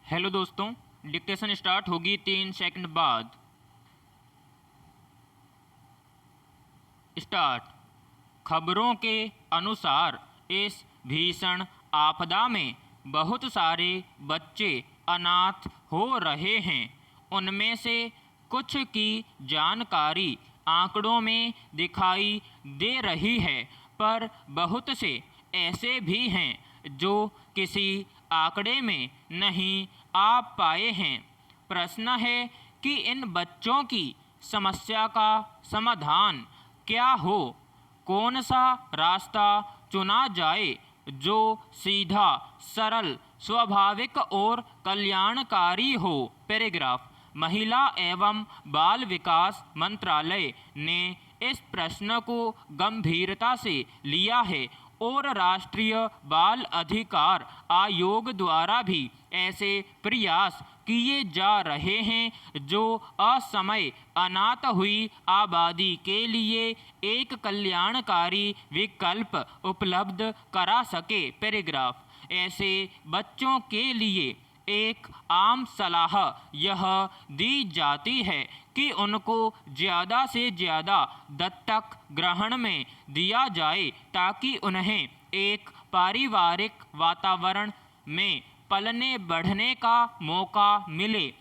Hello दोस्तों, dictation start होगी 3 second बाद। स्टार्ट। खबरों के अनुसार इस भीषण आपदा में बहुत सारे बच्चे अनाथ हो रहे हैं। उनमें से कुछ की जानकारी आंकड़ों में दिखाई दे रही है, पर बहुत से ऐसे भी हैं जो किसी आंकड़े में नहीं आ पाए हैं। प्रश्न है कि इन बच्चों की समस्या का समाधान क्या हो, कौन सा रास्ता चुना जाए जो सीधा, सरल, स्वाभाविक और कल्याणकारी हो। पैराग्राफ। महिला एवं बाल विकास मंत्रालय ने इस प्रश्न को गंभीरता से लिया है और राष्ट्रीय बाल अधिकार आयोग द्वारा भी ऐसे प्रयास किए जा रहे हैं जो असमय अनाथ हुई आबादी के लिए एक कल्याणकारी विकल्प उपलब्ध करा सके। पैराग्राफ। ऐसे बच्चों के लिए एक आम सलाह यह दी जाती है कि उनको ज़्यादा से ज़्यादा दत्तक ग्रहण में दिया जाए ताकि उन्हें एक पारिवारिक वातावरण में पलने बढ़ने का मौका मिले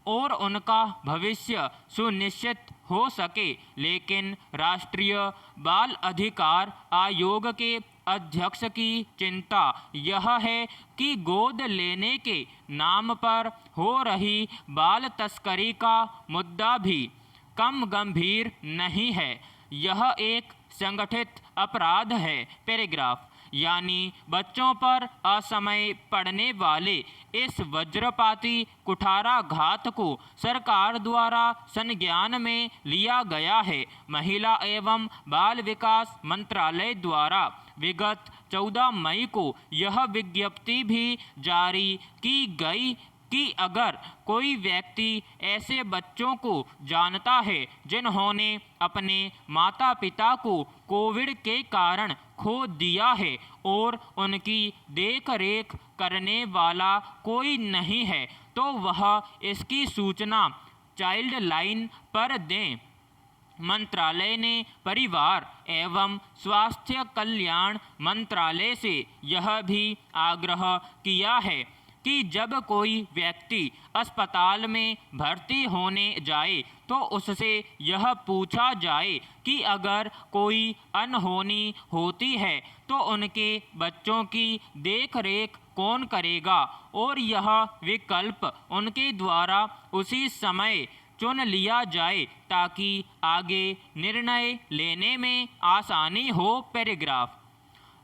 और उनका भविष्य सुनिश्चित हो सके। लेकिन राष्ट्रीय बाल अधिकार आयोग के अध्यक्ष की चिंता यह है कि गोद लेने के नाम पर हो रही बाल तस्करी का मुद्दा भी कम गंभीर नहीं है। यह एक संगठित अपराध है। पैराग्राफ। यानी बच्चों पर असमय पड़ने वाले इस वज्रपाती कुठाराघात को सरकार द्वारा संज्ञान में लिया गया है। महिला एवं बाल विकास मंत्रालय द्वारा विगत 14 मई को यह विज्ञप्ति भी जारी की गई कि अगर कोई व्यक्ति ऐसे बच्चों को जानता है जिन्होंने अपने माता पिता को कोविड के कारण खो दिया है और उनकी देख रेख करने वाला कोई नहीं है, तो वह इसकी सूचना चाइल्ड लाइन पर दें। मंत्रालय ने परिवार एवं स्वास्थ्य कल्याण मंत्रालय से यह भी आग्रह किया है कि जब कोई व्यक्ति अस्पताल में भर्ती होने जाए तो उससे यह पूछा जाए कि अगर कोई अनहोनी होती है तो उनके बच्चों की देख रेख कौन करेगा और यह विकल्प उनके द्वारा उसी समय चुन लिया जाए ताकि आगे निर्णय लेने में आसानी हो। पैराग्राफ।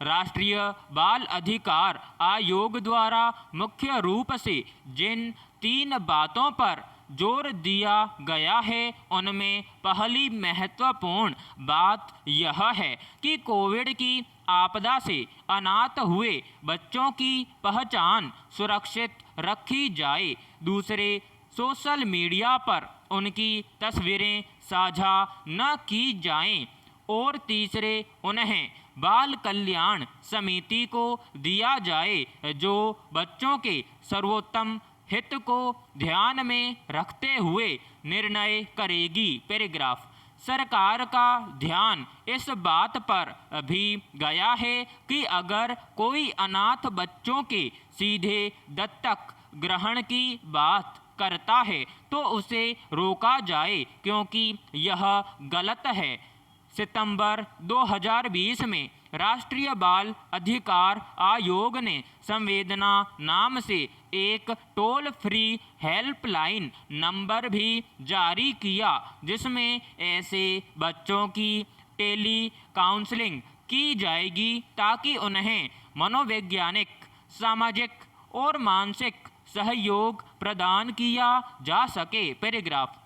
राष्ट्रीय बाल अधिकार आयोग द्वारा मुख्य रूप से जिन 3 बातों पर जोर दिया गया है उनमें पहली महत्वपूर्ण बात यह है कि कोविड की आपदा से अनाथ हुए बच्चों की पहचान सुरक्षित रखी जाए। दूसरे, सोशल मीडिया पर उनकी तस्वीरें साझा न की जाएं और तीसरे, उन्हें बाल कल्याण समिति को दिया जाए जो बच्चों के सर्वोत्तम हित को ध्यान में रखते हुए निर्णय करेगी। पैराग्राफ। सरकार का ध्यान इस बात पर भी गया है कि अगर कोई अनाथ बच्चों के सीधे दत्तक ग्रहण की बात करता है तो उसे रोका जाए क्योंकि यह गलत है। सितंबर 2020 में राष्ट्रीय बाल अधिकार आयोग ने संवेदना नाम से एक टोल फ्री हेल्पलाइन नंबर भी जारी किया जिसमें ऐसे बच्चों की टेली काउंसलिंग की जाएगी ताकि उन्हें मनोवैज्ञानिक, सामाजिक और मानसिक सहयोग प्रदान किया जा सके। पैराग्राफ।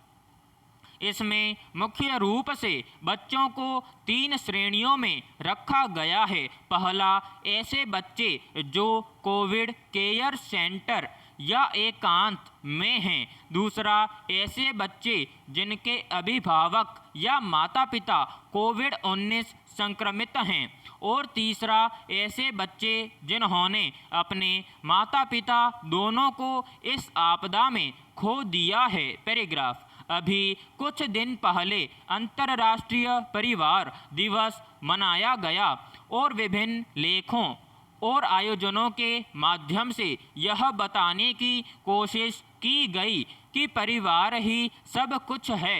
इसमें मुख्य रूप से बच्चों को 3 श्रेणियों में रखा गया है। पहला, ऐसे बच्चे जो कोविड केयर सेंटर या एकांत में हैं। दूसरा, ऐसे बच्चे जिनके अभिभावक या माता पिता कोविड-19 संक्रमित हैं। और तीसरा ऐसे बच्चे जिन्होंने अपने माता पिता दोनों को इस आपदा में खो दिया है। पैराग्राफ। अभी कुछ दिन पहले अंतर्राष्ट्रीय परिवार दिवस मनाया गया और विभिन्न लेखों और आयोजनों के माध्यम से यह बताने की कोशिश की गई कि परिवार ही सब कुछ है,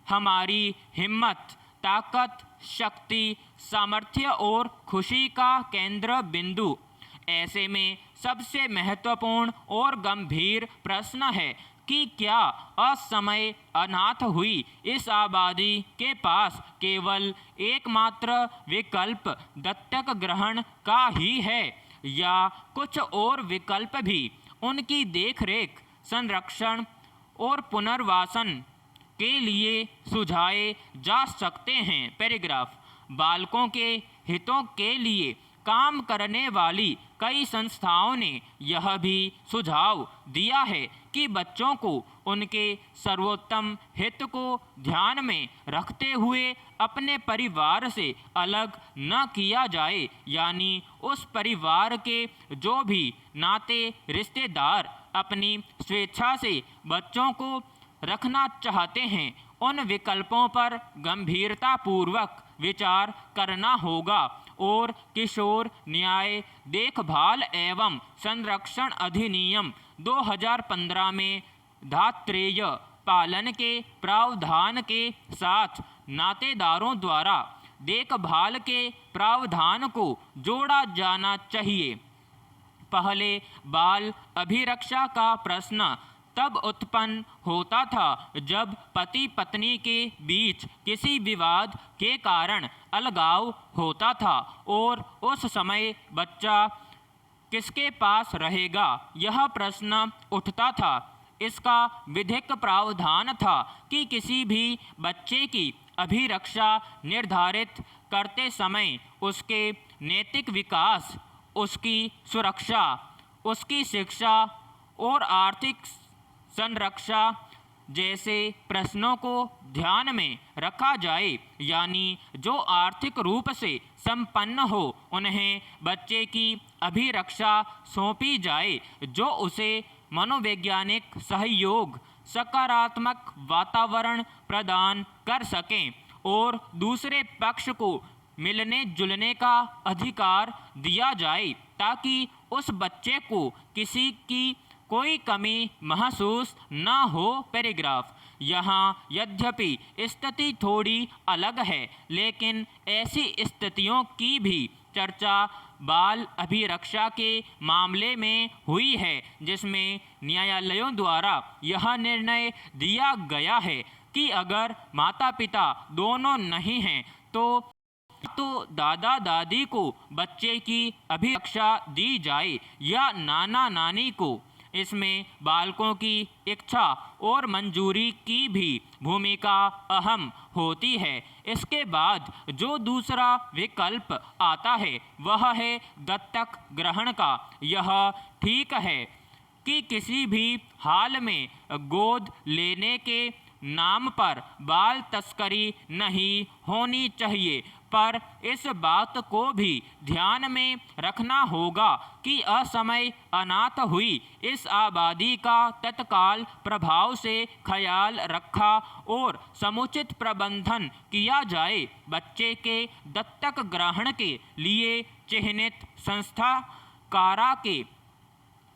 हमारी हिम्मत, ताकत, शक्ति, सामर्थ्य और खुशी का केंद्र बिंदु। ऐसे में सबसे महत्वपूर्ण और गंभीर प्रश्न है कि क्या असमय अनाथ हुई इस आबादी के पास केवल एकमात्र विकल्प दत्तक ग्रहण का ही है या कुछ और विकल्प भी उनकी देखरेख, संरक्षण और पुनर्वासन के लिए सुझाए जा सकते हैं। पैराग्राफ। बालकों के हितों के लिए काम करने वाली कई संस्थाओं ने यह भी सुझाव दिया है कि बच्चों को उनके सर्वोत्तम हित को ध्यान में रखते हुए अपने परिवार से अलग न किया जाए, यानी उस परिवार के जो भी नाते रिश्तेदार अपनी स्वेच्छा से बच्चों को रखना चाहते हैं, उन विकल्पों पर गंभीरतापूर्वक विचार करना होगा और किशोर न्याय देखभाल एवं संरक्षण अधिनियम 2015 में धात्रेय पालन के प्रावधान के साथ नातेदारों द्वारा देखभाल के प्रावधान को जोड़ा जाना चाहिए। पहले बाल अभिरक्षा का प्रश्न तब उत्पन्न होता था जब पति पत्नी के बीच किसी विवाद के कारण अलगाव होता था और उस समय बच्चा किसके पास रहेगा, यह प्रश्न उठता था। इसका विधिक प्रावधान था कि किसी भी बच्चे की अभिरक्षा निर्धारित करते समय उसके नैतिक विकास, उसकी सुरक्षा, उसकी शिक्षा और आर्थिक संरक्षा जैसे प्रश्नों को ध्यान में रखा जाए, यानी जो आर्थिक रूप से संपन्न हो उन्हें बच्चे की अभिरक्षा सौंपी जाए, जो उसे मनोवैज्ञानिक सहयोग, सकारात्मक वातावरण प्रदान कर सकें और दूसरे पक्ष को मिलने जुलने का अधिकार दिया जाए ताकि उस बच्चे को किसी की कोई कमी महसूस न हो। पैराग्राफ। यहाँ यद्यपि स्थिति थोड़ी अलग है, लेकिन ऐसी स्थितियों की भी चर्चा बाल अभिरक्षा के मामले में हुई है जिसमें न्यायालयों द्वारा यह निर्णय दिया गया है कि अगर माता पिता दोनों नहीं हैं तो दादा दादी को बच्चे की अभिरक्षा दी जाए या नाना नानी को। इसमें बालकों की इच्छा और मंजूरी की भी भूमिका अहम होती है। इसके बाद जो दूसरा विकल्प आता है वह है दत्तक ग्रहण का। यह ठीक है कि किसी भी हाल में गोद लेने के नाम पर बाल तस्करी नहीं होनी चाहिए, पर इस बात को भी ध्यान में रखना होगा कि असमय अनाथ हुई इस आबादी का तत्काल प्रभाव से ख्याल रखा और समुचित प्रबंधन किया जाए। बच्चे के दत्तक ग्रहण के लिए चिह्नित संस्था कारा के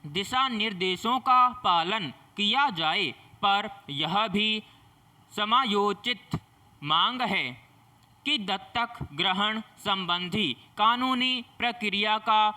दिशा निर्देशों का पालन किया जाए, पर यह भी समायोचित मांग है कि दत्तक ग्रहण संबंधी कानूनी प्रक्रिया का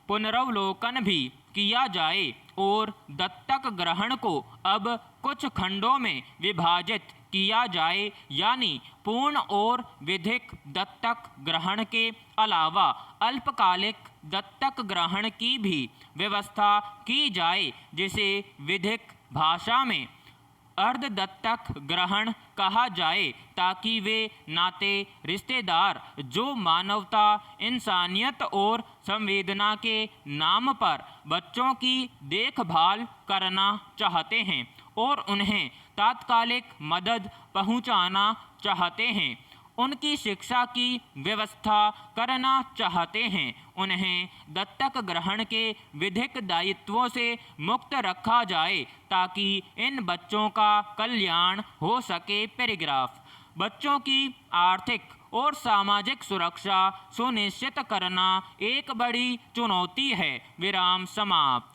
पुनरावलोकन भी किया जाए और दत्तक ग्रहण को अब कुछ खंडों में विभाजित किया जाए, यानी पूर्ण और विधिक दत्तक ग्रहण के अलावा अल्पकालिक दत्तक ग्रहण की भी व्यवस्था की जाए, जिसे विधिक भाषा में अर्ध दत्तक ग्रहण कहा जाए, ताकि वे नाते रिश्तेदार जो मानवता, इंसानियत और संवेदना के नाम पर बच्चों की देखभाल करना चाहते हैं और उन्हें तात्कालिक मदद पहुंचाना चाहते हैं उनकी शिक्षा की व्यवस्था करना चाहते हैं। उन्हें दत्तक ग्रहण के विधिक दायित्वों से मुक्त रखा जाए ताकि इन बच्चों का कल्याण हो सके। पैराग्राफ। बच्चों की आर्थिक और सामाजिक सुरक्षा सुनिश्चित करना एक बड़ी चुनौती है। विराम समाप्त।